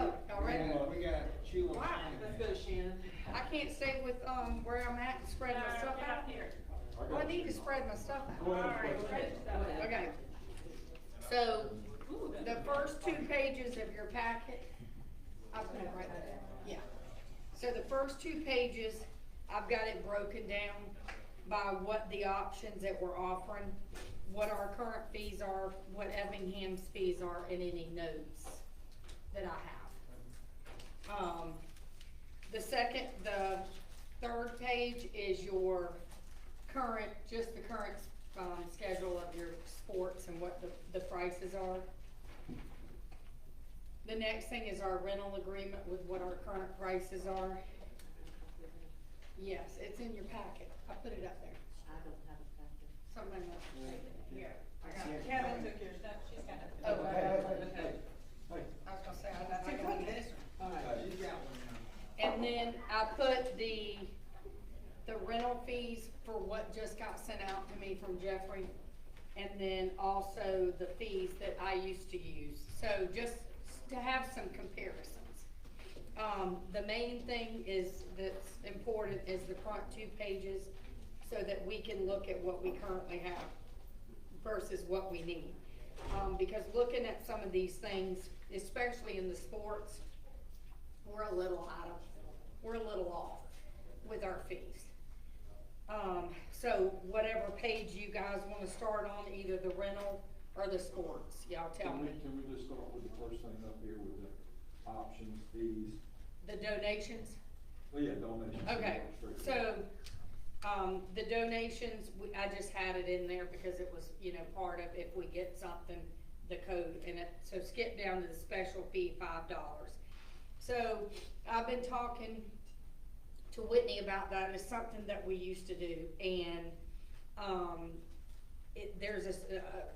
go. Y'all ready? We got chew on. Let's go, Shannon. I can't stay with, where I'm at and spread my stuff Get out. up here. Well, I need to spread my stuff Go out. ahead. Alright, spread your stuff out. Okay. So, Ooh, the first 2 pages of your packet, I'll put it right there, yeah. So the first 2 pages, I've got it broken down by what the options that we're offering, what our current fees are, what Effingham's fees are, and any notes that I have. The third page is your current, just the current, schedule of your sports and what the prices are. The next thing is our rental agreement with what our current prices are. Yes, it's in your packet. I put it up there. I don't have a packet. Somebody must have taken it. Here, I got it. Kevin took your stuff, she's got it. Oh, Okay. I was gonna say, I got this one. She's got one now. And then I put the rental fees for what just got sent out to me from Jeffrey. And then also the fees that I used to use. So just to have some comparisons. The main thing that's important is the front 2 pages so that we can look at what we currently have versus what we need. Because looking at some of these things, especially in the sports, we're a little off with our fees. So whatever page you guys wanna start on, either the rental or the sports, y'all tell me. Can we just start with the first thing up here with the options, fees? The donations? Oh, yeah, donations. Okay, Straight so, the donations, I just had it in there because it was, part of if we get something, the code in it. So skip down to the special fee, $5. So, I've been talking to Whitney about that. It's something that we used to do, and, there's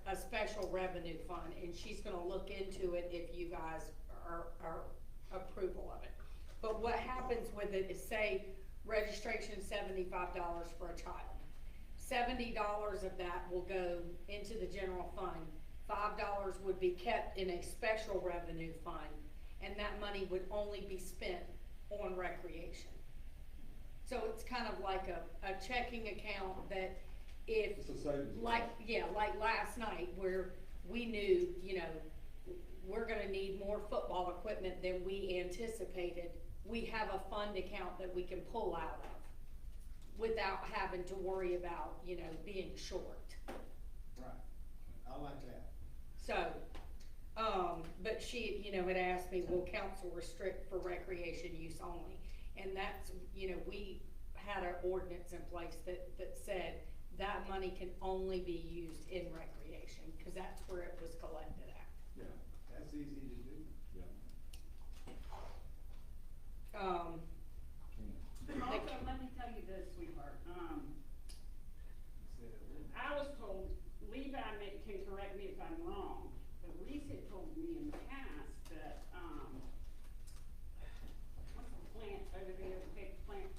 a special revenue fund, and she's gonna look into it if you guys are approval of it. But what happens with it is, say, registration $75 for a child. $70 of that will go into the general fund. $5 would be kept in a special revenue fund, and that money would only be spent on recreation. So it's kind of like a checking account that if, It's a savings. like last night where we knew, we're gonna need more football equipment than we anticipated. We have a fund account that we can pull out of without having to worry about, being short. Right, I like that. So, but she, had asked me, will council restrict for recreation use only? And that's, we had our ordinance in place that said that money can only be used in recreation, cause that's where it was collected at. Yeah, That's easy to do. yeah. Also, let me tell you this, sweetheart, I was told, Levi can correct me if I'm wrong, but Reese had told me in the past that, what's the plant over there, the big plant,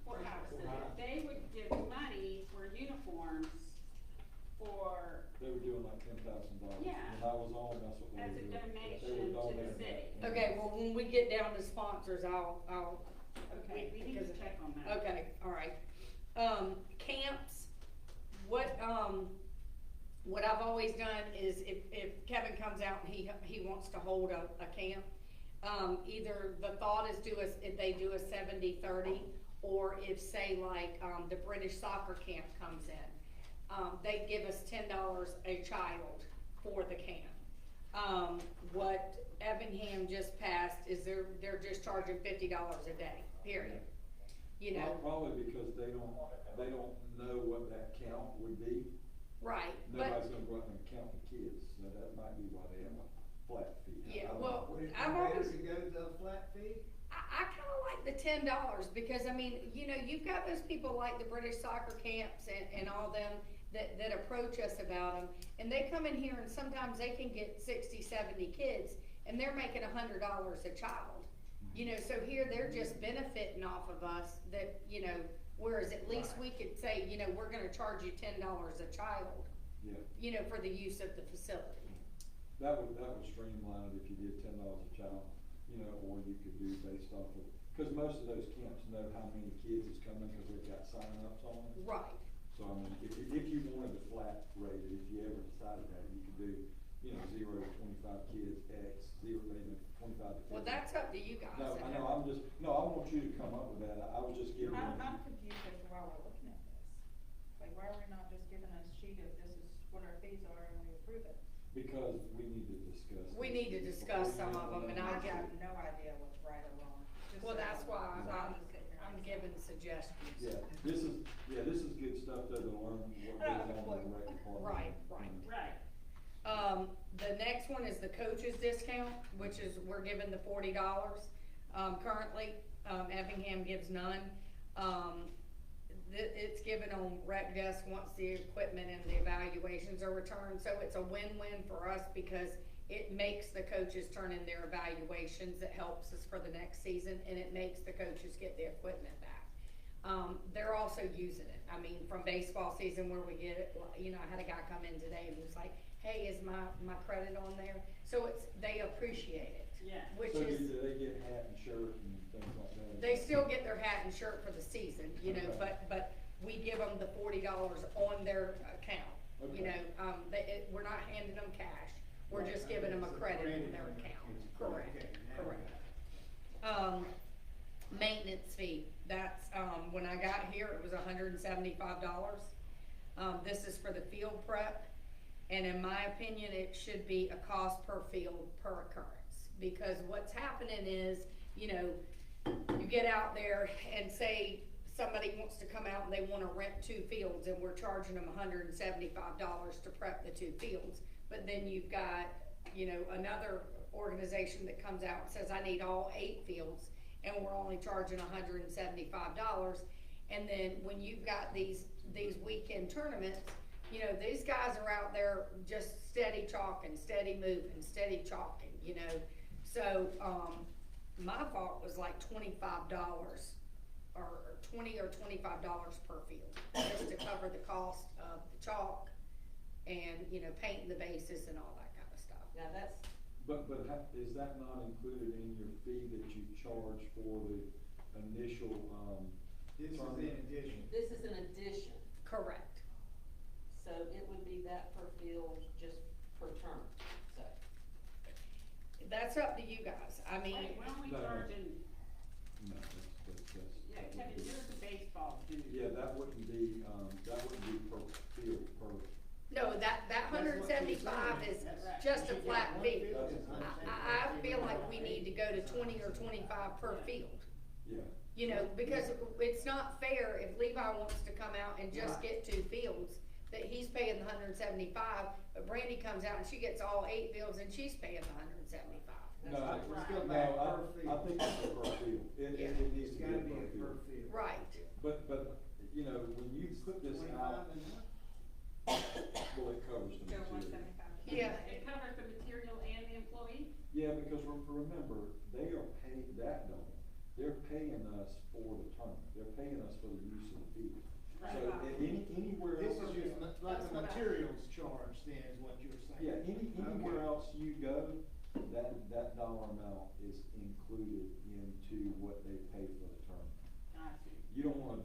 courthouse, that they would give money for uniforms for, They were doing like $10,000. Yeah. When I was on, that's what they as were a doing. They donation were to the donating city. that. Okay, well, when we get down to sponsors, I'll. Okay, we need to because- check on that. Okay, all right. Camps, what I've always done is if Kevin comes out and he wants to hold a camp, either the thought is if they do a 70-30, or if say like, the British soccer camp comes in, they give us $10 a child for the camp. What Effingham just passed is they're just charging $50 a day, period. Probably because they don't know what that count would be. Right, Nobody's gonna go out and count the kids, so that might be why they have a flat fee. Yeah, I don't well, know. Would it be I've better always- to go to the flat fee? I kinda like the $10, because I mean, you've got those people like the British soccer camps and all them that approach us about them, and they come in here and sometimes they can get 60, 70 kids, and they're making $100 a child. So here they're just benefiting off of us that, whereas at least we could say, we're gonna charge you $10 a child, Yeah, for the use of the facility. that would streamline it if you did $10 a child. you know, or you could do based off of, cause most of those camps know how many kids is coming, cause they've got sign-ups on it. Right, So I mean, if you wanted to flat rate it, if you ever decided that, you could do, you know, 0 to 25 kids, X, 0 to even 25 to 50. well, that's up to you guys. No, I know, I want you to come up with that, I was just giving you. I'm confused as to why we're looking at this. Like, why are we not just giving us a sheet of this is what our fees are and we approve it? Because we need to discuss. We this need to discuss some of them, and I I'll have get, no idea what's right or wrong. Just well, so that's you know. why So I'm just sitting here I'm listening. giving suggestions. Yeah, this is good stuff though, to learn what I have goes a on in clue. the rec department. Right, right. Right. The next one is the coaches discount, which is, we're giving the $40. Currently, Effingham gives none. It's given on rec desk once the equipment and the evaluations are returned, so it's a win-win for us because it makes the coaches turn in their evaluations, it helps us for the next season, and it makes the coaches get the equipment back. They're also using it, I mean, from baseball season where we get it, you know, I had a guy come in today and he was like, hey, is my credit on there? So they appreciate it. Yeah. Which So is, do they get hat and shirt and things like that? they still get their hat and shirt for the season, you know, Okay. but we give them the $40 on their account. You Okay. know, we're not handing them cash, we're Right, just giving them a it's a credit credit on their on it. account. It's Correct, okay, now we correct. Maintenance fee, that's, when I got here, it was $175. This is for the field prep, and in my opinion, it should be a cost per field per occurrence. Because what's happening is, you know, you get out there and say somebody wants to come out and they wanna rent 2 fields, and we're charging them $175 to prep the 2 fields. But then you've got, you know, another organization that comes out and says, I need all 8 fields, and we're only charging $175. And then when you've got these weekend tournaments, you know, these guys are out there just steady chalking, steady moving, steady chalking, you know. So, my fault was like $25, or $20 or $25 per field, just to cover the cost of the chalk and, you know, painting the bases and all that kind of stuff. Now, that's, But is that not included in your fee that you charge for the initial, This is tournament? in addition. This is an addition, Correct. so it would be that per field, just per term, so. That's up to you guys, I mean. Wait, when we No, no. charging, no, that's. yeah, Kevin, here's the baseball dude. Yeah, that wouldn't be per field, per. No, that That's what hundred she's seventy-five saying. is That's- just a she flat got one fee. field, it's I feel like we need to go to 20 or 25 per field. Yeah. You know, because it's not fair if Levi wants to come out and just get 2 fields, that he's paying the $175, but Brandy comes out and she gets all 8 fields and she's paying the $175. No, right. Let's go no, back I per field. think it's a per field, Yeah. it needs It's to gotta be be a a per per field. field. Right. But, you know, when you put this 25 out, and up? well, it covers the Joe, material. 175. Yeah. It covers the material and the employee? Yeah, because remember, they are paying, they're paying us for the tournament, they're paying us for the use of the field. Right. So, anywhere This else. is just like That's the what I- materials charge then is what you're saying. Yeah, anywhere Okay. else you go, that dollar amount is included into what they pay for the tournament. I see. You don't wanna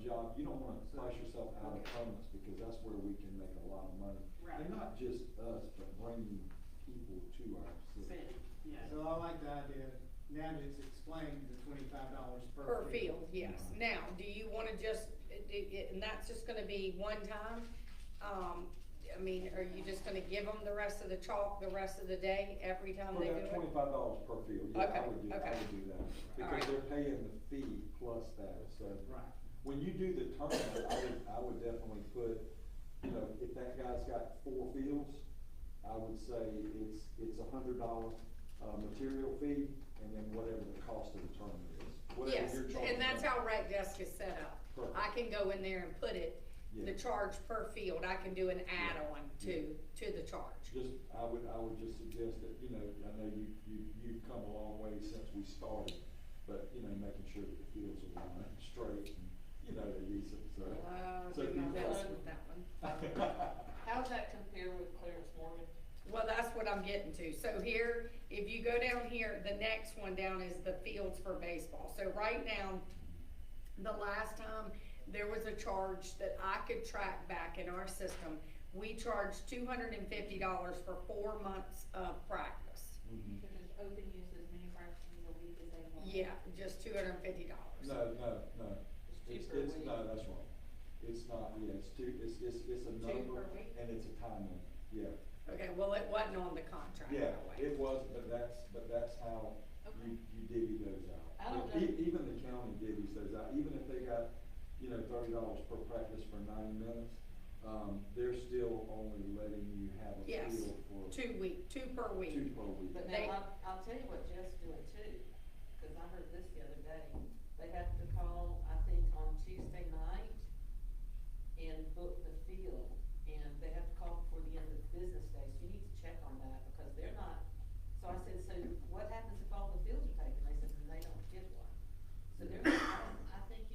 price yourself out of tournaments, because that's where we can make a lot of money. Right. And not just us, but bringing people to our city. City, yeah. So I like the idea, now that it's explained, the $25 Per field, yes. Now, do you wanna just, and that's just gonna be one time? I mean, are you just gonna give them the rest of the chalk the rest of the day, every time For they do that it? $25 per field, yeah, Okay, I would do okay. that, because Alright. they're paying the fee plus that, so. Right. When you do the tournament, I would definitely put, you know, if that guy's got 4 fields, I would say it's $100, material fee, and then whatever the cost of the tournament is. Whatever Yes, you're charging and that's them. how Rec Desk is set up. Perfect. I can go in there and put it, the Yeah. charge per field, I can do an add-on to the charge. Just, I would just suggest that, you know, I know you've come a long way since we started, but, you know, making sure that the fields are lined straight and, you know, they're decent, so. I'll So do my you- best with that one. How does that compare with Clarence Morgan? Well, that's what I'm getting to. So here, if you go down here, the next one down is the fields for baseball. So right now, the last time there was a charge that I could track back in our system, we charged $250 for 4 months of practice. Mhm. So just open use as many practices a week as they want. Yeah, just $250. No. It's cheaper a week. No, that's wrong. It's not, yeah, it's a Two number per week? and it's a time limit, yeah. Okay, well, it wasn't on the contract Yeah, that way. it was, but that's how Okay. you divvy those out. I don't But know. Even the county divvies those out, even if they got, $30 per practice for 90 minutes, they're still only letting you have a Yes, field for 2 per week. 2 per week. But They- now, I'll tell you what Jeff's doing too, cause I heard this the other day. They have to call, I think, on Tuesday night and book the field, and they have to call before the end of the business day, so you need to check on that, because they're not. So I said, so what happens if all the fields are taken? They said, then they don't get one. So they're not, I think,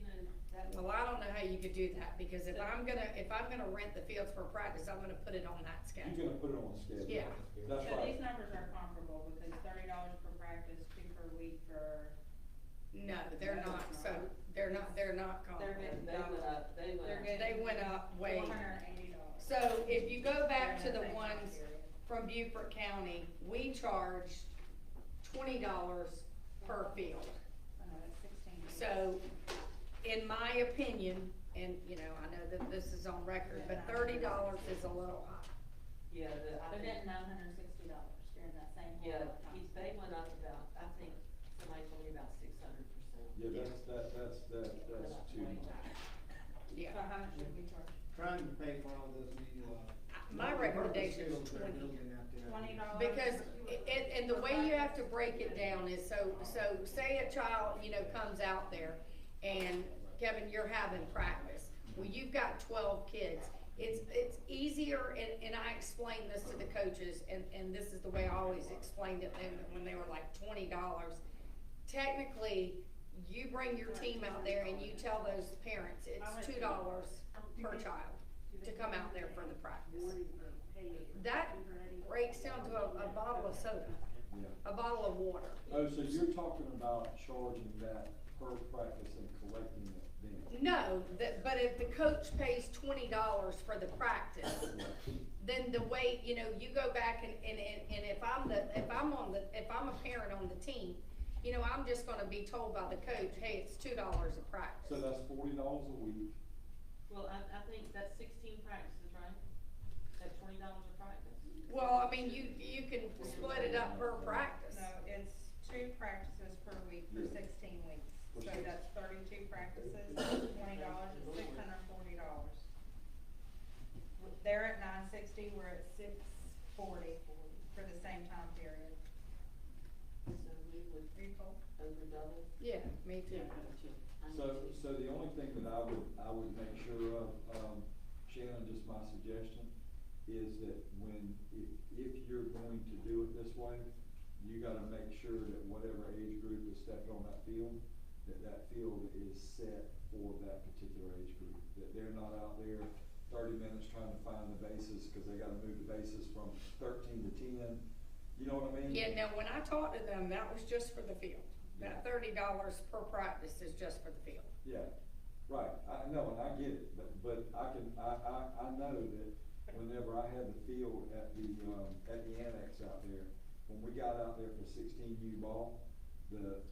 that. Well, I don't know how you could do that, because if I'm gonna rent the fields for practice, I'm gonna put it on that You're schedule. gonna put it on the schedule. Yeah. That's So right. these numbers are comparable, because $30 per practice, 2 per week for, No, they're No, not, it's so, not. they're not They're comparable. getting They went up, they're getting. They went up way. $480. So if you go back to During the that same time ones period. from Beaufort County, we charge $20 per field. That's 16 weeks. So, in my opinion, and, I know that this is on record, but $30 is a little high. Yeah, I They're think, getting $960 during that same period yeah, of time. they went up about, I think, somebody told me about 600%. Yeah, that's too much. Yeah. So how much should we charge? Trying to pay for all those new, My recommendation is multipurpose fields they're 20. building out there. $20? Because, and the way you have to break it down is, so say a child, comes out there, and Kevin, you're having practice. Well, you've got 12 kids. It's easier, and I explained this to the coaches, and this is the way I always explained it then, when they were like $20. Technically, you bring your team out there and you tell those parents it's $2 per child to come out there for the practice. That breaks down to a bottle of soda, Yeah. a bottle of water. Oh, so you're talking about charging that per practice and collecting it then? No, but if the coach pays $20 for the practice, then the way, you go back and if I'm a parent on the team, I'm just gonna be told by the coach, hey, it's $2 a So practice. that's $40 a week. Well, I think that's 16 practices, right? At $20 a practice? Well, I mean, you can split it up per practice. No, it's 2 practices per week for Yeah. 16 weeks. For So six. that's 32 practices, $20, is $640. They're at $960, we're at $640 for the same time period. So we would People. over double. Yeah, me too. So the only thing that I would make sure of, Shannon, just my suggestion, is that if you're going to do it this way, you gotta make sure that whatever age group is stepping on that field, that field is set for that particular age group. That they're not out there 30 minutes trying to find the bases, cause they gotta move the bases from 13 to 10, you know what I mean? Yeah, now, when I talked to them, that was just for the field. That $30 per practice is just for the field. Yeah, right, I know, and I get it, but I know that whenever I had the field at the annex out there, when we got out there for 16U ball,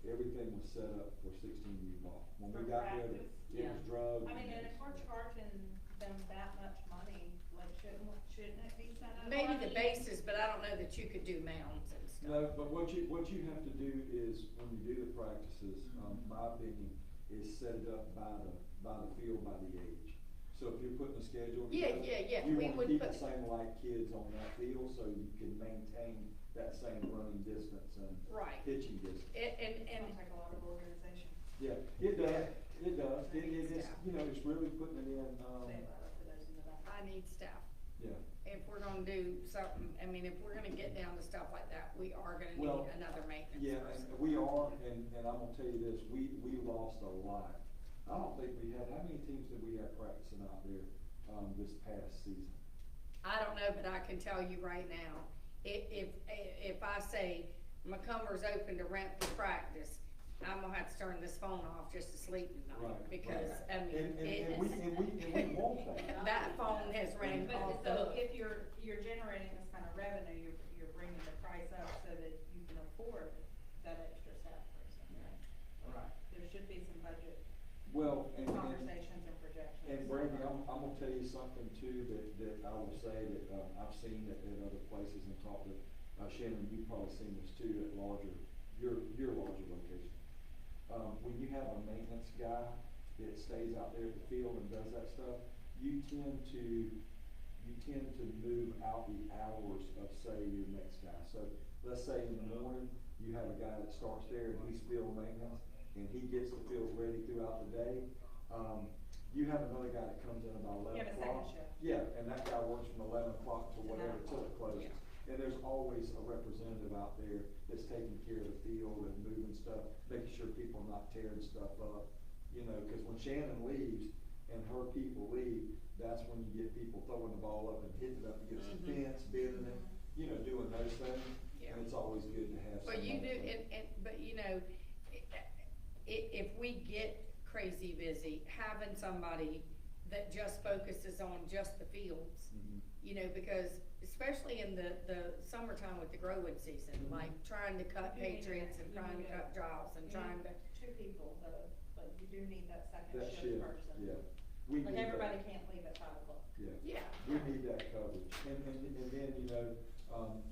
everything was set up for 16U ball. When we For got there, practice? it was drugged. I mean, and if we're charging them that much money, like, shouldn't it be set up? Maybe Well, I the mean, bases, but I don't know that you could do mounds and stuff. No, but what you have to do is, when you do the practices, my opinion, is set it up by the field, by the age. So if you're putting a schedule Yeah, together, yeah, you we wanna would keep put- the same light kids on that field, so you can maintain that same running distance and Right. pitching distance. It's gonna take a lot of organization. Yeah, it does, it does, it's really putting it in, Say that up for those in the back. I need staff. yeah. If we're gonna do something, I mean, if we're gonna get down to stuff like that, we are gonna Well, need another maintenance Yeah, person. and we are, and I'm gonna tell you this, we lost a lot. I don't think we had, how many teams did we have practicing out there, this past season? I don't know, but I can tell you right now, if I say Macomber's open to rent for practice, I'm gonna have to turn this phone off just to sleep tonight, Right, because, I mean, And we want that. that phone has rang But off the so hook. if you're generating this kind of revenue, you're bringing the price up so that you can afford that extra staff person, right? Right. There should be some budget Well, conversations and projections. And Brandy, I'm gonna tell you something too, that I will say that, I've seen it at other places and talked with, Shannon, you've probably seen this too at your larger location. When you have a maintenance guy that stays out there at the field and does that stuff, you tend to move out the hours of, say, your next guy. So, let's say in the morning, you have a guy that starts there and he's field maintenance, and he gets the field ready throughout the day. You have another guy that comes in about 11 o'clock. You have a second shift. Yeah, and that guy works from 11 o'clock to To whatever 9 till it closes. And there's always a representative out there that's taking care of the field and moving stuff, making sure people are not tearing stuff up. You know, cause when Shannon leaves and her people leave, that's when you get people throwing the ball up and hitting it up against the fence, bending it, you know, doing those things. Yeah. And it's always good to have But you do, somebody. but you know, if we get crazy busy, having somebody that just focuses on just the fields, Mhm. you know, because especially in the summertime with the growing season, Mhm. like trying to cut You need patriots to- and you trying to need to- cut jobs and You trying to, need 2 people though, but you do need that second That shift shift, person. yeah. We Like need that. everybody can't leave at 5 o'clock. Yeah. yeah. We need that coverage. And then, you know,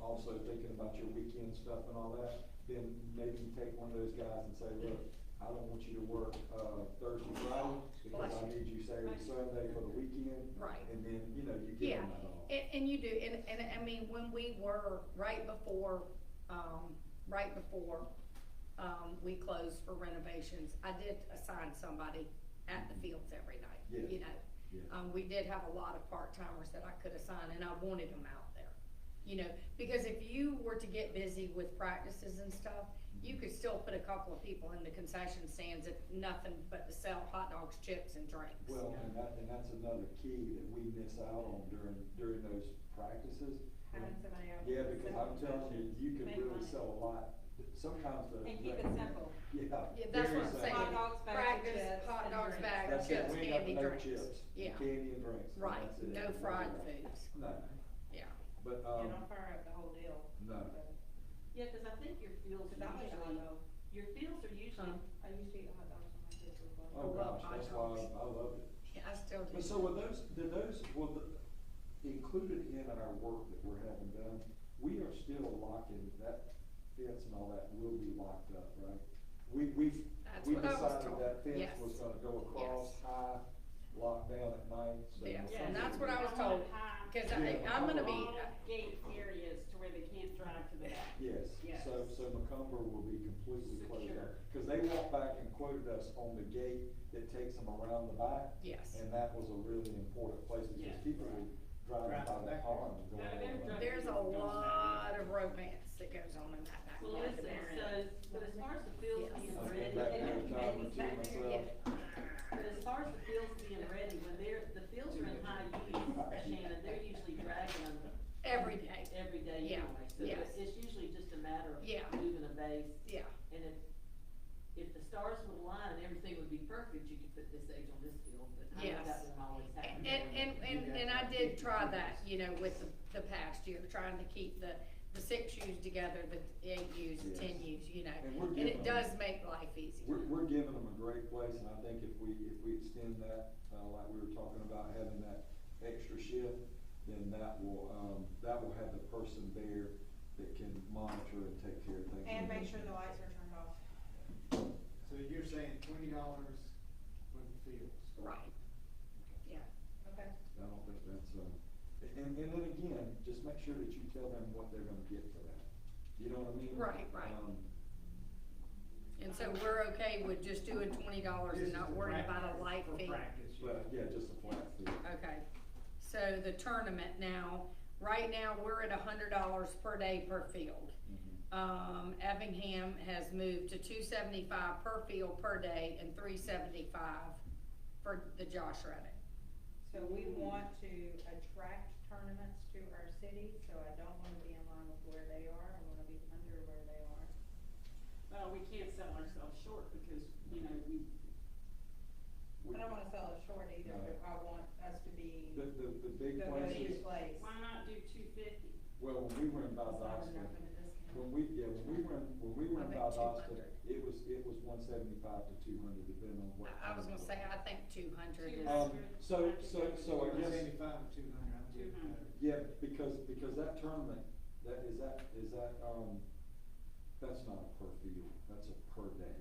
also thinking about your weekend stuff and all that, then maybe you take one of those guys and say, look, I don't want you to work, Thursday, Friday, because I need you Saturday, Sunday for the weekend. Right. And then, you know, you give Yeah, them that off. and you do, and I mean, when we were, right before, we closed for renovations, I did assign somebody at the fields every night, Yes. you know? Yeah. We did have a lot of part-timers that I could assign, and I wanted them out there, you know? Because if you were to get busy with practices and stuff, you could still put a couple of people in the concession stands if nothing but to sell hot dogs, chips, and drinks. Well, and that's another key that we miss out on during those practices. Having somebody out. Yeah, because I'm telling you, you can Make really money. sell a lot. Sometimes the. And keep it simple. Yeah. Yeah, that's very what I'm simple. saying. Hot dogs, bags of Practice, chips, hot and dogs, drinks. bags, That's it, chips, we ain't candy, got no drinks. chips, Yeah. candy and drinks. and Right, that's it. no fried foods, No, yeah. but, You don't fire up the whole deal. no. But- Yeah, cause I think your fields Cause I like a hot usually, dog. your fields are usually, I used to eat hot dogs when my kids were little. Oh, love gosh, hot that's why dogs. I love it. Yeah, I still do. But so with included in our work that we're having done, we are still locking, that fence and all that will be locked up, right? We That's decided what I was told. that fence Yes. was gonna go across Yes. high, locked down at night, so. Yes, Yeah, and that's what I was I told, want high- cause Yeah. I'm gonna be, all gate areas to where they can't drive to the back. Yes, Yes. so Macomber will be completely closed Secure. up. Cause they walked back and quoted us on the gate that takes them around the back. yes. And that was a really important place because Yeah. people were driving by that pond and going Right, all they're around. driving. There's a lot of romance that goes on in that back. well, part of listen, there. but as far as the fields Yes. being I've ready, been back there a time or two Back there, myself. but as far as the fields being ready, when the fields are in high use, Shannon, they're usually dragging them Every day, every day Yeah, anyway. So yes. it's usually just a matter of Yeah. moving a base. yeah. And if the stars would align and everything would be perfect, you could put this age on this field, but I know Yes. that won't always happen. And I did try that, you know, with the past year, trying to keep the 6 U's together, the 8 U's, the 10 U's, you know. And we're And giving it them- does make life easier. We're giving them a great place, and I think if we extend that, like we were talking about, having that extra shift, then that will have the person there that can monitor and take care of things. And make sure the lights are turned off. So you're saying $20 for the fields? Right, yeah. Okay. I don't think that's, and then again, just make sure that you tell them what they're gonna get for that. You know what I mean? Right. And so we're okay with just doing $20 This and is not the worrying about a practice- light for fee? practice, yeah. But, yeah, just a flat fee. Okay, so the tournament now, right now, we're at $100 per day per field. Effingham has moved to $275 per field per day and $375 for the Josh Reddick. So we want to attract tournaments to our city, so I don't wanna be in line with where they are, I wanna be under where they are. Well, we can't sell ourselves short because, you know, we, I don't wanna sell it short either, No. but I want us to be The big the places, go-to place. why not do 250? well, when we were in It's not Valdosta, enough of a discount. when we were in I think Valdosta, 200. it was 175 to 200, depending on what. I was gonna say, I think 200 is. So I guess, 175 or 200, I'm good with that. yeah, because that tournament, that's not a per field, that's a per day,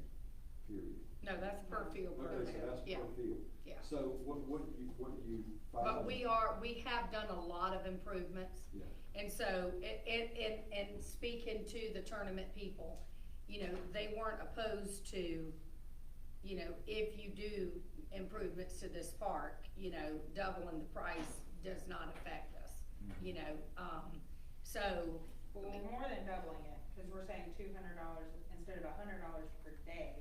period. No, that's per field, per Okay, so day. that's Yeah, per field. yeah. So what do you find? But we have done a lot of improvements. Yeah. And so, and speaking to the tournament people, you know, they weren't opposed to, you know, if you do improvements to this park, you know, doubling the price does not affect us, you know, so. Well, more than doubling it, cause we're saying $200 instead of $100 per day,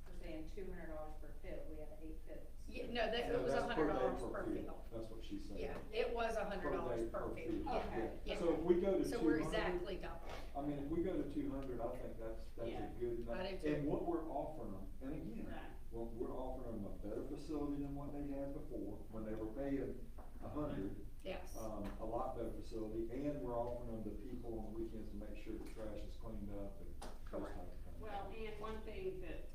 we're saying $200 per field, we have 8 fields. Yeah, no, that, No, it was that's per day $100 per field. That's what she said. Yeah, it was $100 day per field, yeah, Okay. yeah. So if we go to 200. So we're exactly double. I mean, if we go to 200, I think that's Yeah. a good. I do too. And what we're offering them, and again, Right. we're offering them a better facility than what they had before, when they were paying 100. Yes. A lot better facility, and we're offering them the people on the weekends to make sure the trash is cleaned up and those Correct. types of things. Well, and one thing that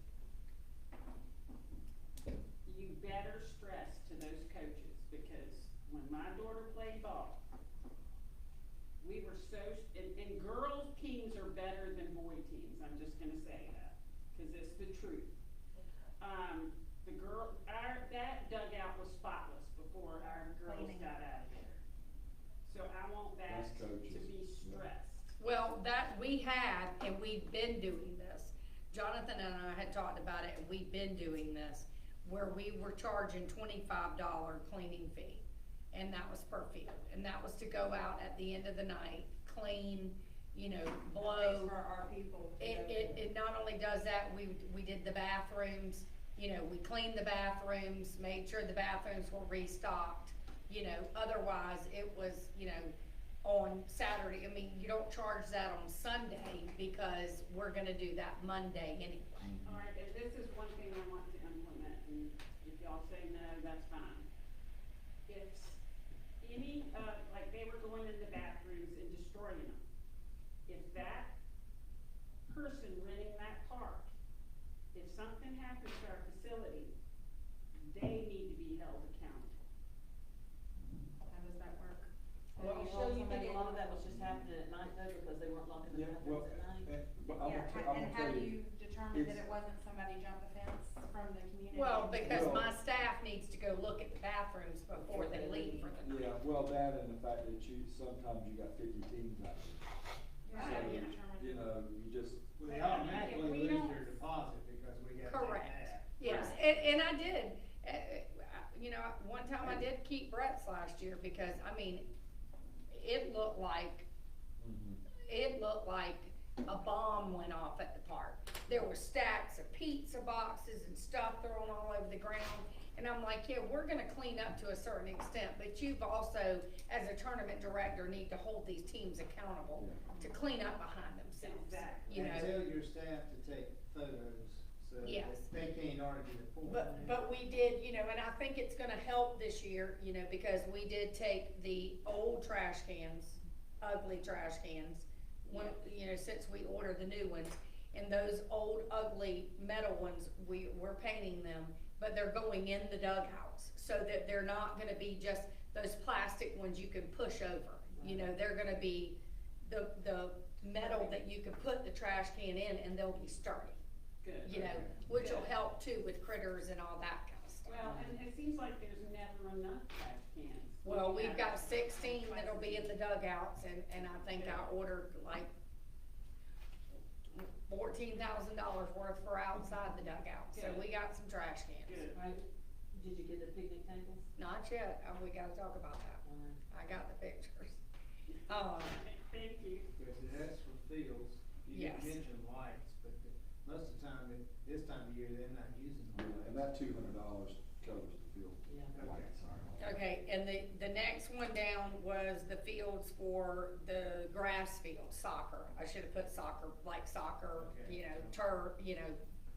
you better stress to those coaches, because when my daughter played ball, we were so, and girls' teams are better than boy teams, I'm just gonna say that, cause it's the truth. That dugout was spotless before our girls Cleaning. got out of there. So I want that That's to coaches, be yeah. stressed. Well, that, we have, and we've been doing this. Jonathan and I had talked about it, and we've been doing this, where we were charging $25 cleaning fee. And that was per field, and that was to go out at the end of the night, clean, you know, blow. Place for our people to go It not only does that, we did the bathrooms, you know, we cleaned the bathrooms, made sure the bathrooms were restocked. You know, otherwise it was, you know, on Saturday, I mean, you don't charge that on Sunday because we're gonna do that Monday anyway. All right, and this is one thing I want to implement, and if y'all say no, that's fine. If any, like they were going in the bathrooms and destroying them, if that person renting that park, if something happens to our facility, they need to be held accountable. How does that work? Well, so you think a lot of that was just happening at night though, because they weren't locking the Yeah, well, bathrooms at night? but I'm Yeah, gonna and I'm how gonna do tell you, you determine that it's- it wasn't somebody jump the fence from the community? Well, because Well- my staff needs to go look at the bathrooms before they leave for the night. yeah, well, that and the fact that sometimes you got 50 teams out there. How Right. do you So, determine? you know, you just, Well, they Well, I mean, automatically if we lose don't- their deposit because we got to take Correct, that. yes, Right. and I did, you know, one time I did keep Brett's last year, because, I mean, it looked like, a bomb went off at the park. There were stacks of pizza boxes and stuff thrown all over the ground, and I'm like, yeah, we're gonna clean up to a certain extent, but you've also, as a tournament director, need to hold these teams accountable to clean up behind themselves, Exactly. you And know? tell your staff to take photos so Yes. that they can't argue the point. But we did, you know, and I think it's gonna help this year, you know, because we did take the old trash cans, ugly trash cans, when, you know, since we ordered the new ones, and those old ugly metal ones, we're painting them, but they're going in the dugouts, so that they're not gonna be just those plastic ones you can push over. You know, they're gonna be the metal that you can put the trash can in, and they'll be sturdy. Good. You know, which will help too with critters and all that kind of stuff. Well, and it seems like there's never enough trash cans. Well, we've Yeah. got 16 that'll be in the dugouts, and I think I ordered like $14,000 worth for outside the dugout, so we got some trash cans. Good. Right, did you get the picnic tables? Not yet, we gotta talk about that. I got the pictures. Thank you. Because that's for fields, you Yes. didn't mention lights, but most of the time, this time of year, they're not using the lights. and that $200 covers the field. Yeah. Okay, sorry. Okay, and the next one down was the fields for the grass field, soccer. I should have put soccer, like soccer, Okay.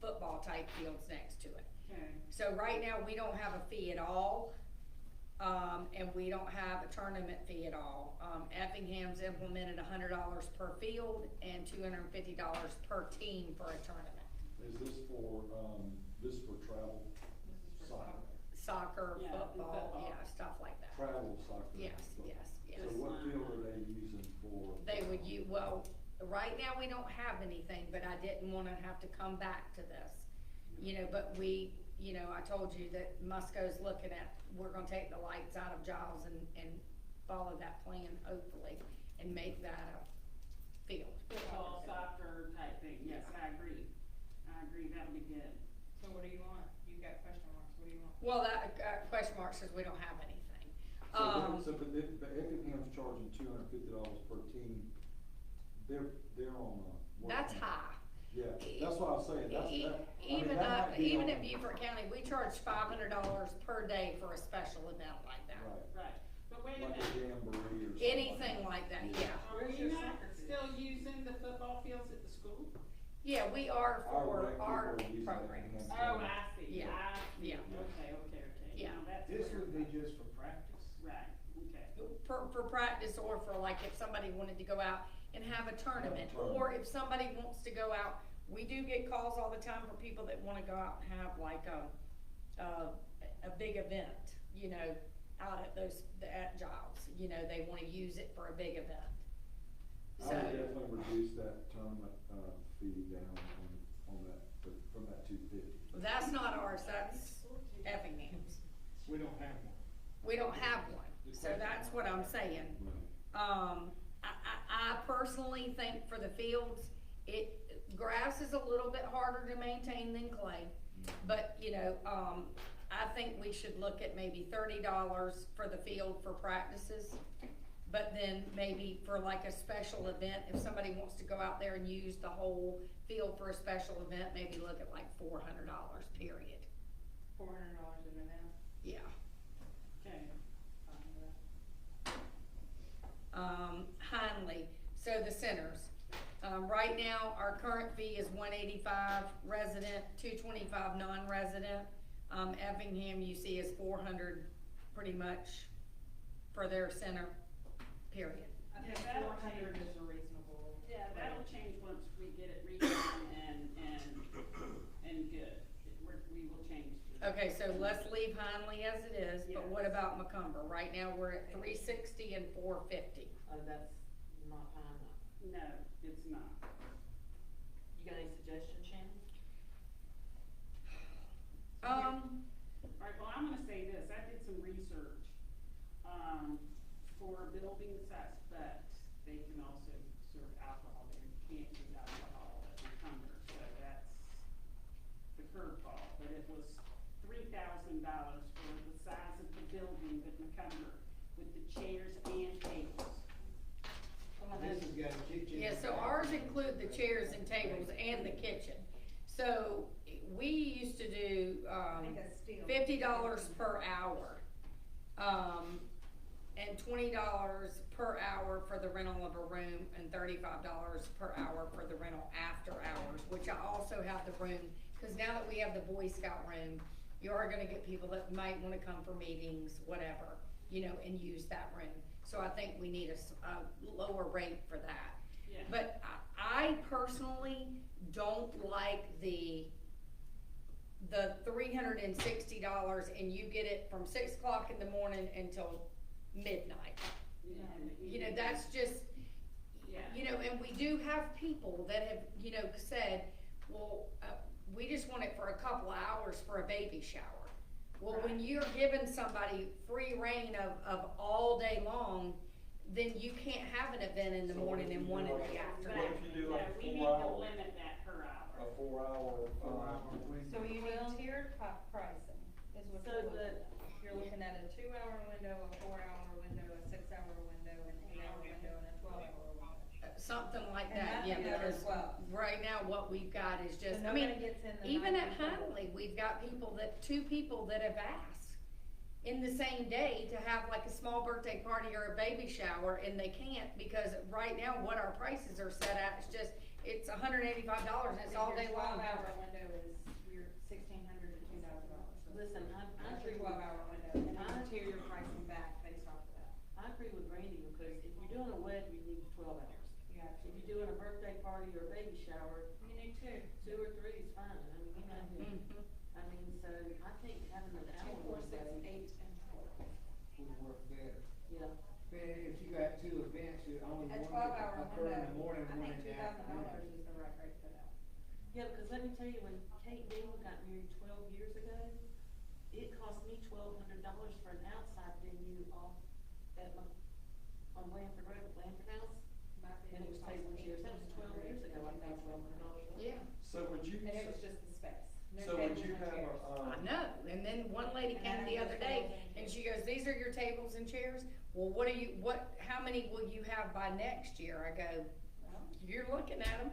football type fields next to it. Okay, So right now, we don't have a fee at all, and we don't have a tournament fee at all. Effingham's implemented $100 per field and $250 per team for a tournament. Is this for travel, This is for Soccer. Soccer, Yeah, football, football. yeah, stuff like that. travel soccer? Yes, yes, yes. So what field are they using for? They would well, right now, we don't have anything, but I didn't wanna have to come back to this. But I told you that Musco's looking at, we're gonna take the lights out of Giles and follow that plan, hopefully, and make that a field. football, soccer type thing, yes, I agree, that'll be good. So what do you want? You've got question marks, what do you want? Well, that, question mark says we don't have anything. But Effingham's charging $250 per team, they're on what That's kind? high. Yeah, that's what I was saying, I mean, Even that might be even on- at Beaufort County, we charge $500 per day for a special event like that. Right, Right, but wait a like a minute, jamboree or something. Anything like that, yeah. are Where's we your not soccer field? still using the football fields at the school? Yeah, we are Our for rec our people are using programs. Effingham. Oh, I see, Yeah, I see, yeah. okay, Yeah. now that's. This where- would be just for practice. Right, okay. For practice, or for like if somebody wanted to go out and have a tournament, tournament. or if somebody wants to go out. We do get calls all the time for people that wanna go out and have like a big event, out at Giles, they wanna use it for a big event. I So, would definitely reduce that tournament, fee down on that, from that 250. that's not ours, that's Effingham's. We don't have one. We don't have one, so that's what I'm saying. Right. I personally think for the fields, grass is a little bit harder to maintain than clay. But, I think we should look at maybe $30 for the field for practices. But then maybe for like a special event, if somebody wants to go out there and use the whole field for a special event, maybe look at like $400, period. $400 an event, Yeah. Okay, fine with that. Hindley, so the centers. Right now, our current fee is $185 resident, $225 non-resident. Effingham, you see, is $400 pretty much for their center, period. I Yeah, think that'll 400 change. is a reasonable. yeah, that'll change once we get it redone and good, we will change. Okay, so let's leave Hindley as it is, but what Yes. about Macomber? Right now, we're at $360 and $450. Oh, that's not high enough. No, it's not. You got any suggestions, Shannon? Alright, well, I'm gonna say this, I did some research, for building sites, but they can also serve alcohol, they can't use alcohol at Macomber, so that's the curveball, but it was $3,000 for the size of the building at Macomber, with the chairs and tables. This has got a kitchen. Yeah, so ours include the chairs and tables and the kitchen. So we used to do, I think that's still. $50 per hour. And $20 per hour for the rental of a room and $35 per hour for the rental after hours, which I also have the room, cause now that we have the Boy Scout room, you are gonna get people that might wanna come for meetings, whatever, and use that room. So I think we need a lower rate for that. Yeah. But I personally don't like the $360 and you get it from 6 o'clock in the morning until midnight. That's just, Yeah. and we do have people that have, said, well, we just want it for a couple of hours for a baby shower. Well, when you're giving somebody free reign of all day long, then you can't have an event in the So morning if and you one do in like- the Right. afternoon. What if you do like Yeah, we need 4 to hour? limit that per hour. A 4 hour. 4-hour window. So you need tiered pricing, is what So you're looking the- at. You're looking at a 2-hour window, a 4-hour window, a 6-hour window, an 8-hour window, and a 12-hour window. Something like And that, that's yeah, another because 12. right now what we've got is just, So I mean, nobody gets in the even night at before. Huntley, we've got two people that have asked. in the same day to have like a small birthday party or a baby shower, and they can't, because right now what our prices are set at is just, it's $185 and it's all day long. Your 12-hour window is your $1,600 to $2,000. Listen, I That's agree your with, 12-hour window, and then interior pricing back based off of that. I agree with Randy, because if you're doing a wedding, you need 12 hours. You have to. If you're doing a birthday party or a baby shower, You need two. 2 or 3 is fine, I mean, you know, Mhm. I mean, so I think having an hour. 2, 4, 6, window- 8, and 12. Would work better. Yeah, But if you got two events, you only A one 12-hour occur in the window, morning, I one think in the afternoon. $2,000 is the right rate for that. yeah, because let me tell you, when Kate Deal got married 12 years ago, it cost me $1,200 for an outside venue off at my, on Blanford Road, Blanford House. And it was table and chairs, that was 12 years ago, I paid $1,200. Yeah, So would you, And it was just the space. No so would tables, you no have chairs. I know, and then one lady And came then the I other just day, rolled in. and she goes, these are your tables and chairs? Well, what are you, how many will you have by next year? I go, Well, you're looking at them.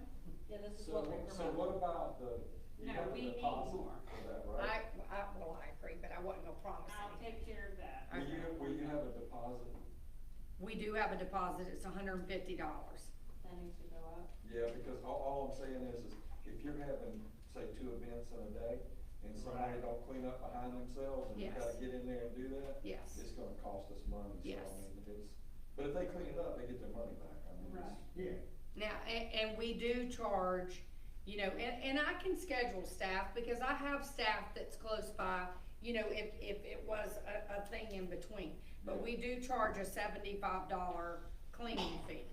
Yeah, this is so, what we're so what about the, you No, have we a need deposit more. for that, right? Well, I agree, but I wasn't gonna promise I'll anything. take care of that. Will you have a deposit? We do have a deposit, it's $150. that needs to go up. Yeah, because all I'm saying is if you're having, say, 2 events in a day, and somebody Right. don't clean up behind themselves, and you Yes. gotta get in there and do that, Yes. it's gonna cost us money, so Yes. I mean, it's, but if they clean it up, they get their money back, I mean, Right. Yeah. Now, and we do charge, you know, and I can schedule staff, because I have staff that's close by, you know, if it was a thing in between. But we do charge a $75 cleaning fee,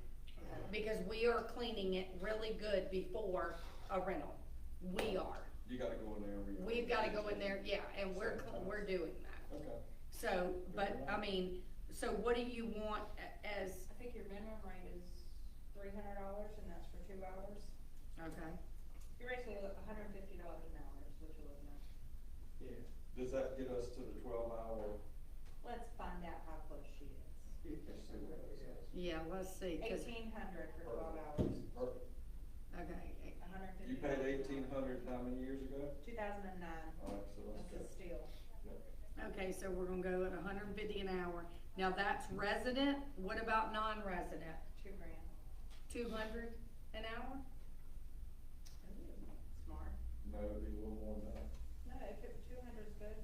because we are cleaning it really good before a rental. We are. You gotta go in there and read. We've gotta go in there, yeah, and we're doing that. Okay. So, but, I mean, so what do you want as, I think your minimum rate is $300, and that's for 2 hours. okay? You're basically $150 an hour is what you're looking at. Yeah. Does that get us to the 12-hour? Let's find out how close she is. Let's see what that says. Yeah, let's see, 'cause, 1,800 for 12 hours, Perfect. okay, 150. You paid 1,800 how many years ago? 2009. Alright, so let's That's go. a steal. Yep. okay, so we're gonna go at $150 an hour. Now, that's resident, what about non-resident? $2,000. 200 an hour? Smart. No, it'd be a little more than that. No, if it, 200 is good.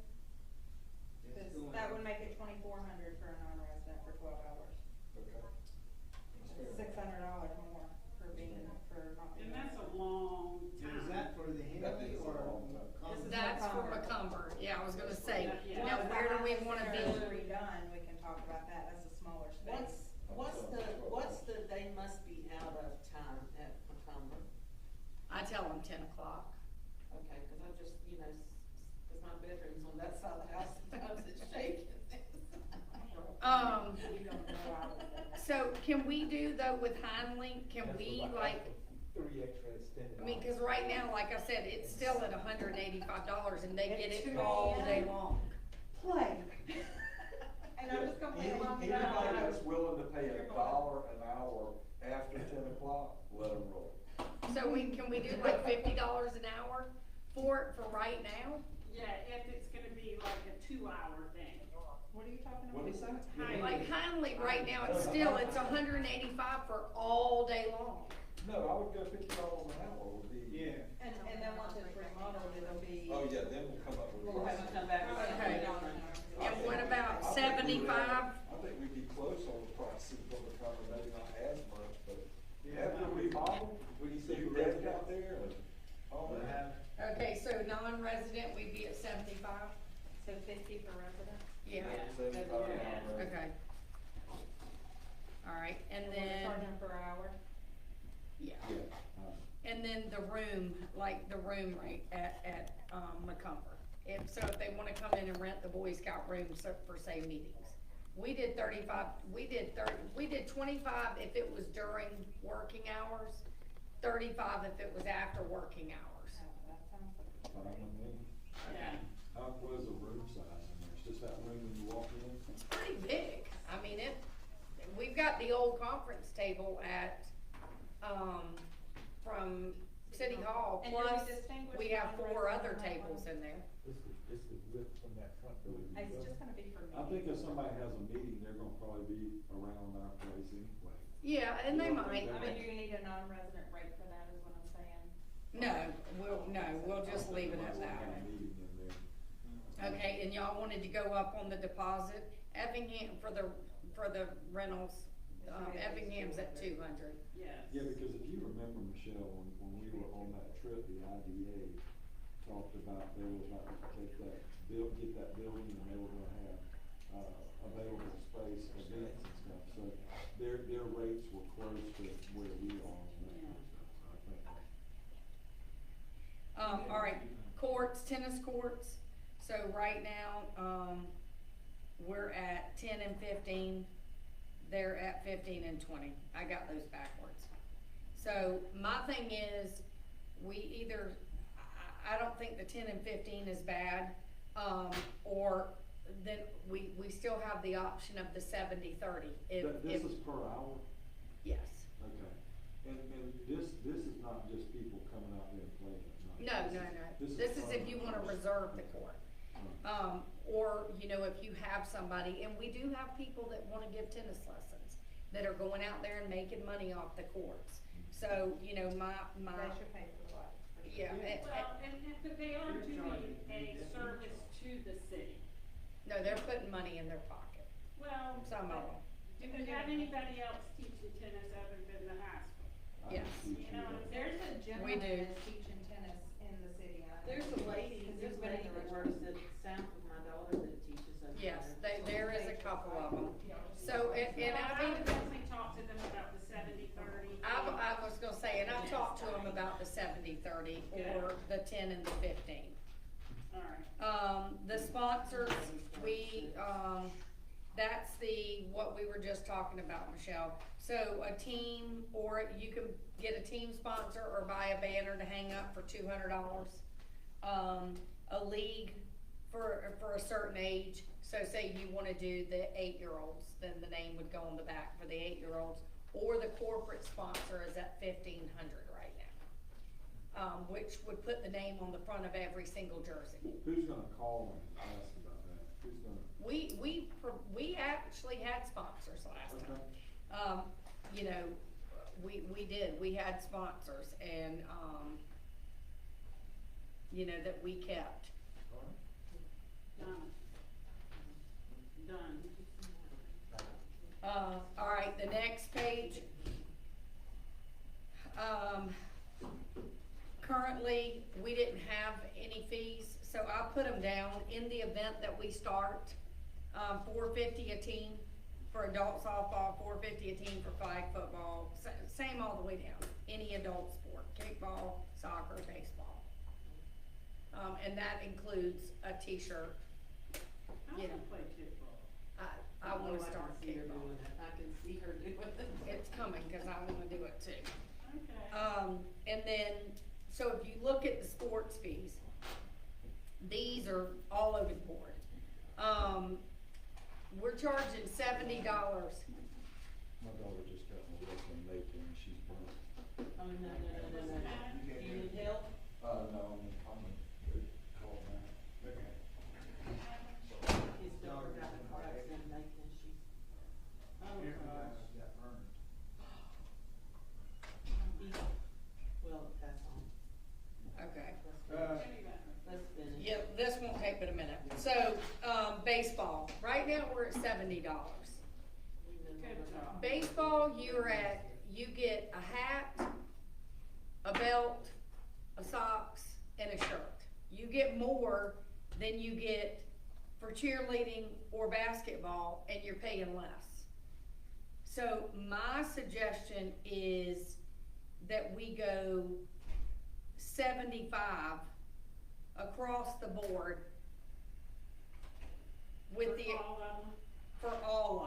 It's 'Cause going that up. would make it 2,400 for a non-resident for 12 hours. Okay. That's fair. $600 more for being, for not being. And that's a long Now, time. is that for the Henley is a or? long time. Congress? That's for Macomber. McCumber, yeah, I was gonna say, Yeah. now Once where do we the wanna house is be? redone, we can talk about that, that's a smaller space. what's the they must be out of time at Macomber? I tell them 10 o'clock. Okay, cause I just, you know, cause my bedroom's on that side of the house, sometimes it's shaking. You don't know hours. So can we do though with Heinlein, can we like, 3 extra extended. I mean, cause right now, like I said, it's still at $185 and they get It's it 2 all day a.m. long. Play. And I'm just gonna play along with Anybody that. that's willing to pay $1 an hour after 10 o'clock, let them roll. So can we do like $50 an hour for right now? Yeah, if it's gonna be like a 2-hour thing. What are you talking about? What is that? Heinlein. Like Heinlein right now, it's still, it's $185 for all day long. No, I would go $50 an hour would be. Yeah. And then once it's remodeled, it'll be. Oh, yeah, then we'll come up with. We'll have to come back with Okay. $100. And what about I think we would 75? have- I think we'd be close on the prices for the cover, maybe not as much, but after we model, we see you deck out there and all We'll that. have, Okay, so non-resident, we'd be at 75? So 50 for residents? Yeah, $75 an hour. okay. All right, and We're then, charging per hour? yeah, Yeah. and then the room, like the room rate at McCumber. If they wanna come in and rent the Boy Scout room for say meetings. We did 35, we did 25 if it was during working hours, 35 if it was after working hours. Oh, that sounds like. Fine with me. Yeah. What is the room size in there? It's just that room when you walk in? It's pretty big. I mean, we've got the old conference table at, from City hall, And do we plus distinguish we have 4 non-resident other on that tables one? in there. This is width from that front building. It's just gonna be for me. I think if somebody has a meeting, they're gonna probably be around our place anyway. Yeah, and they You don't might. think I mean, do you need a non-resident rate for that, is what I'm saying? No, we'll just leave it at Somebody that. have a meeting in there. Okay, and y'all wanted to go up on the deposit, Effingham, for the rentals, Effingham's at 200. Yes. Yeah, because if you remember, Michelle, when we were on that trip, the IDA talked about they were about to take that get that building, and they were gonna have, available space, events and stuff, so their rates were close to where we are on that kind of stuff, so I think. All right, courts, tennis courts, so right now, we're at 10 and 15, they're at 15 and 20, I got those backwards. So, my thing is, we either, I don't think the 10 and 15 is bad, or then we still have the option of the 70-30, if. This is per hour? Yes. Okay, and this is not just people coming out there and playing at night. No. This is if you wanna reserve the court. Or, you know, if you have somebody, and we do have people that wanna give tennis lessons, that are going out there and making money off the courts. So, you know, my. They should pay for the life. Yeah. Well, but they are doing a service to the city. No, they're putting money in their pocket, Well. some of them, If you have anybody else teaching tennis other than the high school? I Yes. can teach You know, that. There's a We gentleman do. that's teaching tennis in the city. There's a lady that works at South with my daughter that teaches us. yes, there. there is a couple of them. So, and Well, I I mean, would definitely talk to them about the 70-30. I was gonna say, and I've talked to them about the 70-30 or the 10 and the 15. All right. The sponsors, that's what we were just talking about, Michelle. So a team, or you can get a team sponsor or buy a banner to hang up for $200. A league for a certain age, so say you wanna do the 8-year-olds, then the name would go on the back for the 8-year-olds. Or the corporate sponsor is at 1,500 right now, which would put the name on the front of every single jersey. Who's gonna call and ask about that? Who's gonna? We actually had sponsors last Okay. time. You know, we did, we had sponsors and, you know, that we kept. Done. Done. All right, the next page. Currently, we didn't have any fees, so I put them down in the event that we start, $450 a team for adult softball, $450 a team for flag football, same all the way down, any adult sport, kickball, soccer, baseball. And that includes a t-shirt. I Yeah. wanna play kickball. I wanna Oh, start I can see her kickball. doing it. I can see her doing it. It's coming, cause I wanna do it too. Okay. And then, so if you look at the sports fees, these are all over the board. We're charging $70. My daughter just got my resume made and she's burnt. Oh, no. Do you need help? No, I'm gonna call now. Okay. His daughter got in a car accident and she's. Oh, Here, gosh. got burned. Well, that's on. Okay. Let's finish. Yep, this won't take but a minute. So, baseball, right now we're at $70. Good job. Baseball, you get a hat, a belt, a socks, and a shirt. You get more than you get for cheerleading or basketball, and you're paying less. So my suggestion is that we go 75 across the board with the, For all of them? for all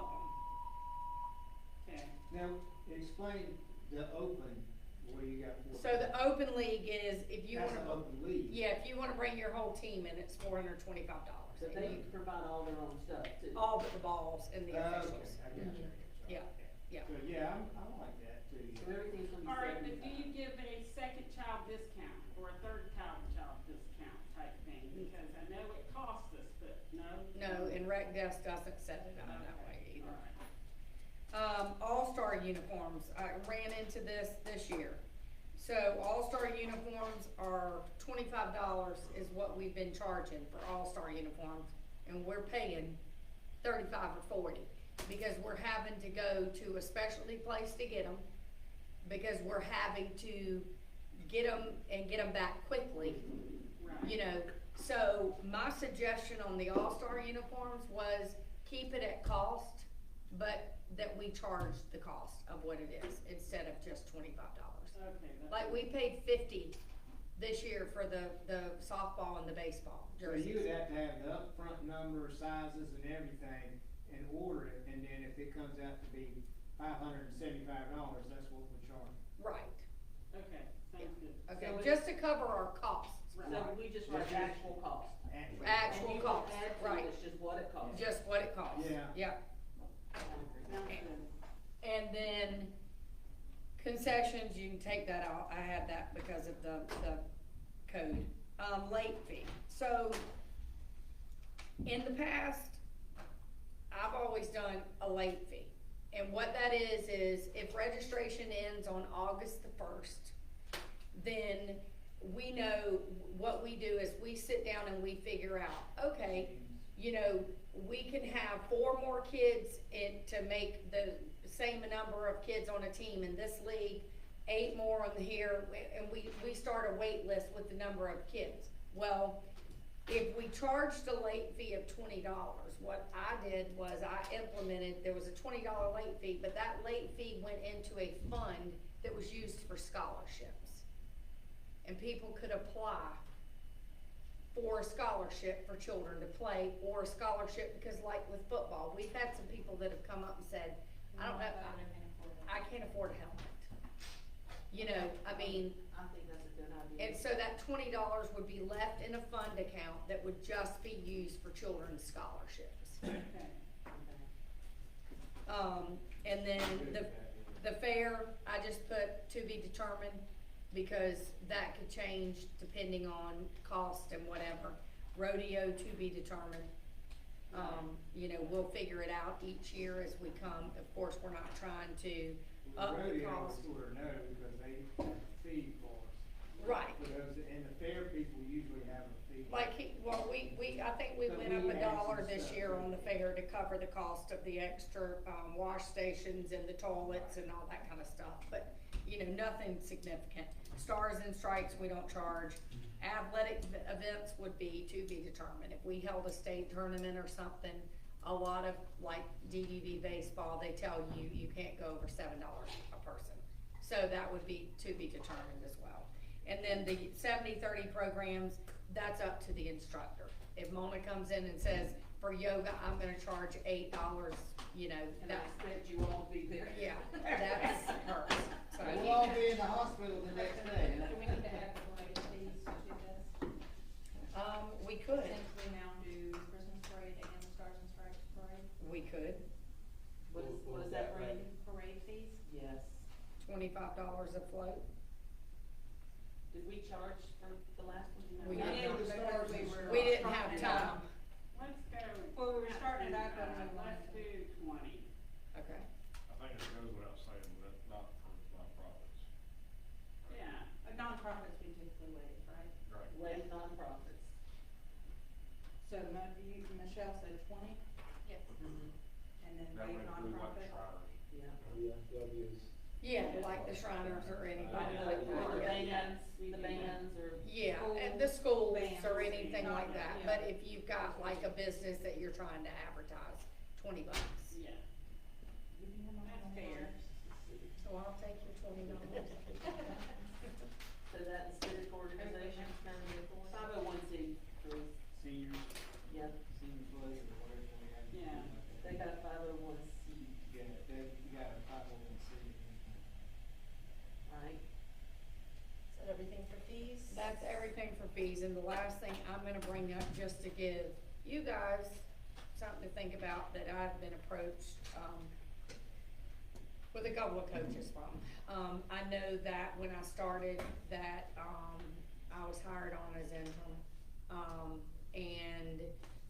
of them. Okay. Now, explain the open, where you got four. So the open league is, if you That's wanna, an open league. yeah, if you wanna bring your whole team in, it's $425. So they provide all their own stuff too. All but the balls and the Okay, officials. I got you. Yeah. Yeah. So, yeah, I like that too. So everything's gonna be All right, but do 75. you give a second child discount or a third child discount type thing? Because I know it costs us, but no? No, and Rec Desk doesn't set it up that way Okay, either. all right. All-Star uniforms, I ran into this year. So All-Star uniforms are $25 is what we've been charging for All-Star uniforms, and we're paying 35 or 40, because we're having to go to a specialty place to get them, because we're having to get them and get them back quickly, Right. you know. So my suggestion on the All-Star uniforms was keep it at cost, but that we charge the cost of what it is instead of just $25. Okay. that's- Like we paid 50 this year for the softball and the baseball So jerseys. you would have to have the upfront number, sizes and everything and order it, and then if it comes out to be $575, that's what we charge. Right, Okay, sounds good. okay, So it- just to cover our costs, So we just write actual cost. And- Actual And you cost, can add to it, right. it's just what it costs. just what it costs. Yeah. Yep. Sounds good. And then concessions, you can take that out, I had that because of the code. Late fee, so in the past, I've always done a late fee. And what that is if registration ends on August the 1st, then we know, what we do is we sit down and we figure out, okay, you know, we can have 4 more kids to make the same number of kids on a team in this league, 8 more on here, and we start a wait list with the number of kids. Well, if we charged a late fee of $20, what I did was I implemented, there was a $20 late fee, but that late fee went into a fund that was used for scholarships. And people could apply for a scholarship for children to play, or a scholarship, because like with football, we've had some people that have come up and said, I don't know, I can't afford a helmet. You know, I mean, I think that's a good idea. and so that $20 would be left in a fund account that would just be used for children's scholarships. Okay. And then the fair, I just put to be determined, because that could change depending on cost and whatever. Rodeo to be determined. You know, we'll figure it out each year as we come. Of course, we're not trying to up the Rodeo cost. sort of know, because they have a fee for us. Right. For those, and the fair people usually have a fee. Like, I think we But went up we $1 had some this stuff, year yeah. on the fair to cover the cost of the extra, wash stations and the toilets and all that kind of stuff, but, you know, nothing significant. Stars and Stripes, we don't charge. Athletic events would be to be determined. If we held a state tournament or something, a lot of, like DDV baseball, they tell you, you can't go over $7 a person. So that would be to be determined as well. And then the 70-30 programs, that's up to the instructor. If Mona comes in and says, for yoga, I'm gonna charge $8, you know, And I that, expect you all to be there. yeah, that's hers. So, We'll all be in the hospital the next day. Do we need to add the parade fees to this? we could, Since we now do Christmas parade and the Stars and Stripes parade, we could, What is that, Randy? parade fees? Yes. $25 a float. Did we charge for the last one? We Not didn't. for the Stars and Stripes. We didn't have time. Let's go. Well, we were starting it up and we Let's wanted to- do 20. Okay. I think it goes without saying, but not for nonprofits. Yeah. Nonprofits we typically waive, right? Right. Lady nonprofits. So Michelle said 20, Yes. and then That would waive include like nonprofit? Shriners. Yeah. VFWs. Yeah, like the Shriners or anybody like Or the that, yeah. bands, or. Yeah, School and the schools bands, or anything like that, yeah. but if you've got like a business that you're trying to advertise, $20. Yeah. That's fair. So I'll take your $20. So that civic organization is kind of the 501c for, Seniors, yeah, senior plus or whatever we have. Yeah. they got a 501c, Yeah, you got a 501c. right? Is that everything for fees? That's everything for fees, and the last thing I'm gonna bring up, just to give you guys something to think about, that I've been approached, with a couple of coaches from. I know that when I started that, I was hired on as interim. And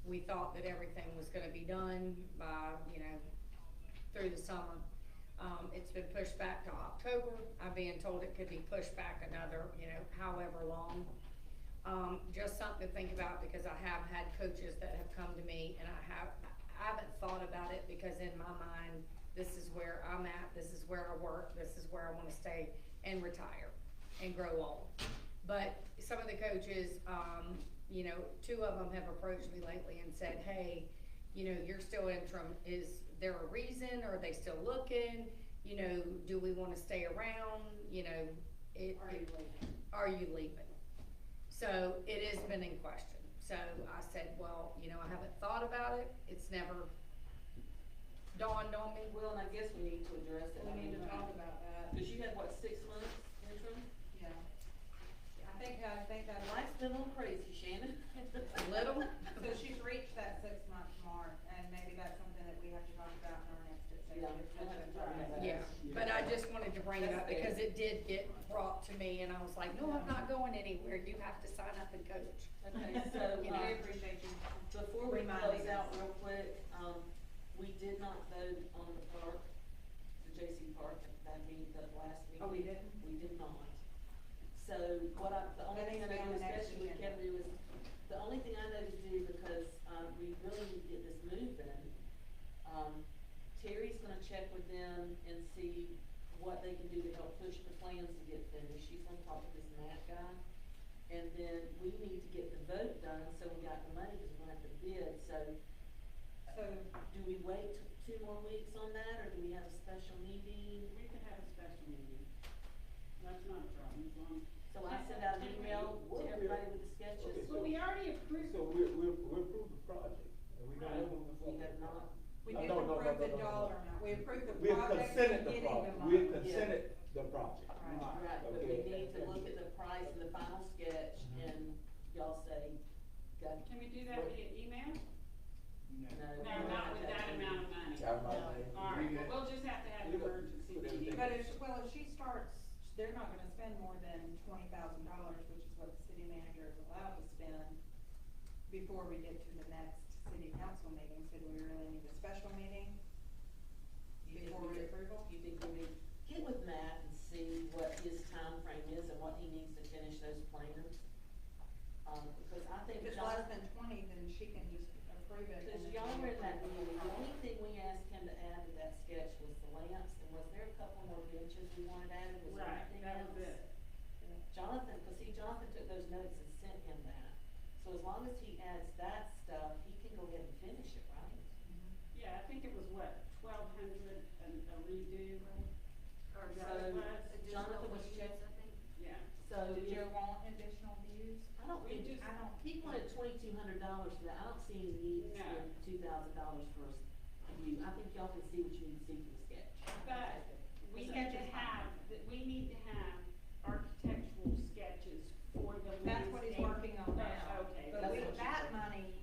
we thought that everything was gonna be done by, through the summer. It's been pushed back to October. I'm being told it could be pushed back another, however long. Just something to think about, because I have had coaches that have come to me, and I haven't thought about it, because in my mind, this is where I'm at, this is where I work, this is where I wanna stay and retire and grow old. But some of the coaches, two of them have approached me lately and said, hey, you're still interim, is there a reason, or are they still looking? Do we wanna stay around, are you leaving? So it has been in question. So I said, well, I haven't thought about it, it's never dawned on me. Well, and I guess we need to address it. We need to talk about that. Cause you had, what, 6 months interim? Yeah. I think that, Life's been a little crazy, Shannon. A little. so she's reached that 6-month mark, and maybe that's something that we have to talk about in our next executive Yeah, we'll have to session. talk about that. Yeah, but I just wanted to bring it up because it did get brought to me, and I was like, no, I'm not going anywhere, you have to sign up and coach. Okay, so, We appreciate you. before we reminding close out us. real quick, we did not vote on the park, the JC Park, that meeting, the last meeting. Oh, we didn't? We did not. So the only thing I That know, needs to be on the next especially with agenda. Kevin, do is, the only thing I know to do, because, we really need to get this moving, Terry's gonna check with them and see what they can do to help push the plans to get finished. She's gonna talk to this Matt guy. And then we need to get the vote done, so we got the money, because we're gonna have to bid, so So, do we wait 2 more weeks on that, or do we have a special meeting? We could have a special meeting. That's not a problem, as long. So I sent out an email to everybody with the sketches. Okay, Well, we already approved. So we approved the project, and we got it on the floor. We have not. we No, didn't no, no, approve the no, no, no. dollar amount, we approved the We have project consented and the getting the project, money. we have consented the project. Right. Right, but we Okay. need to look at the price and the final sketch, and y'all say, got, Can we do that via email? No. No, not with that amount of money. Got my name. All right, well, we'll just have to have an You got- emergency put meeting. everything- But if she starts, they're not gonna spend more than $20,000, which is what the city manager is allowed to spend before we get to the next city council meeting, so do we really need a special meeting you think before we we could- approval? you think we need, get with Matt and see what his time frame is and what he needs to finish those plans. Because I think If it's John- less than 20, then she can just approve it. Because and then y'all we were in that approve meeting, it. the only thing we asked him to add to that sketch was the lamps, and was there a couple more benches we wanted added, was there Right, anything that else? was it. Jonathan, cause see, Jonathan took those notes and sent him that, so as long as he adds that stuff, he can go ahead and finish it, right? Yeah, I think it was what, 1,200 a redo, or is that what it was? Jonathan was checked, Yeah. so Do you if, want additional views? I don't We think, just- I don't. he wanted $2,200 for that, I don't see any need to No. spend $2,000 for a view, I think y'all can see what you need to see from the sketch. But we The need sketch to is fine. have, we need to have architectural sketches for the That's what he's landscape. working on now. Okay. But that's with what you that said. money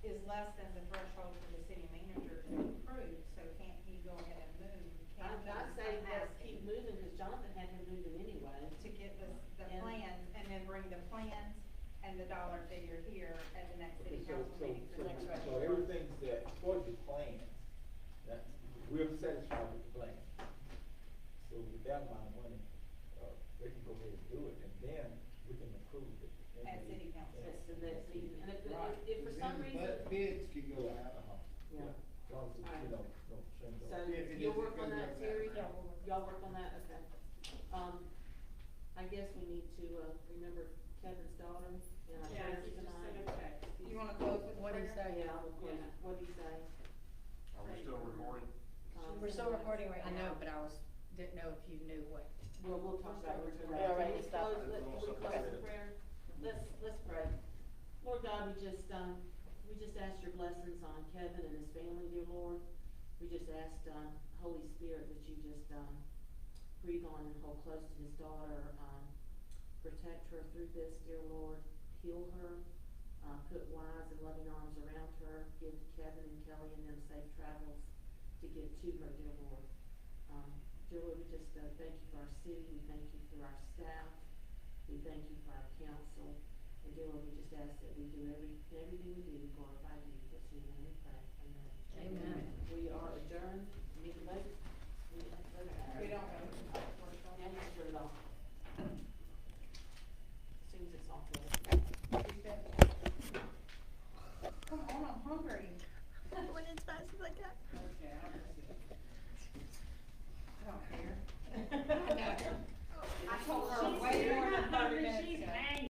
is less than the threshold for the city manager to approve, so can't he go ahead and move? Can't he- I'd say I'm let's asking keep moving, cause Jonathan had him moving anyway. to get the And- plans, and then bring the plans and the dollar figure here at the next city So, council so, meeting for so, next week. so everything's there, for the plan, that, we're satisfied with the plan. So with that amount of money, they can go ahead and do it, and then we can approve it. in At the- city council. That's the next meeting, and Right. if for some reason, But bids could go out. yeah. As long as, it's, you know, don't change. So If it you'll is, it work on goes that, out Terry? that way. Y'all work on that, okay. I guess we need to, remember Kevin's daughter, and I Yeah, tried he to just sent tonight. a text. You wanna close with What'd he prayer? say? Yeah, I'll close, Yeah. what'd he say? Are we still recording? We're still recording right I now. know, but didn't know if you knew what. We'll talk about it. We already Let's stopped. close, can we close in prayer? Let's pray. Lord God, we just asked your blessings on Kevin and his family, dear Lord. We just asked, Holy Spirit, that you just, breathe on and hold close to his daughter, protect her through this, dear Lord. Heal her, put wise and loving arms around her, give Kevin and Kelly and them safe travels to get to her, dear Lord. Dear Lord, we just, thank you for our city, we thank you for our staff, we thank you for our council, and dear Lord, we just ask that we do everything we do to glorify you, that's in your name we pray, amen. Amen. We are adjourned, need to vote? We don't have to vote. We don't have to. And just put it off. As soon as it's off. Come on, I'm hungry. Went as fast as I can. Okay, I'll just see. I don't care. I know. I told her She's way more not than 30 hungry, minutes she's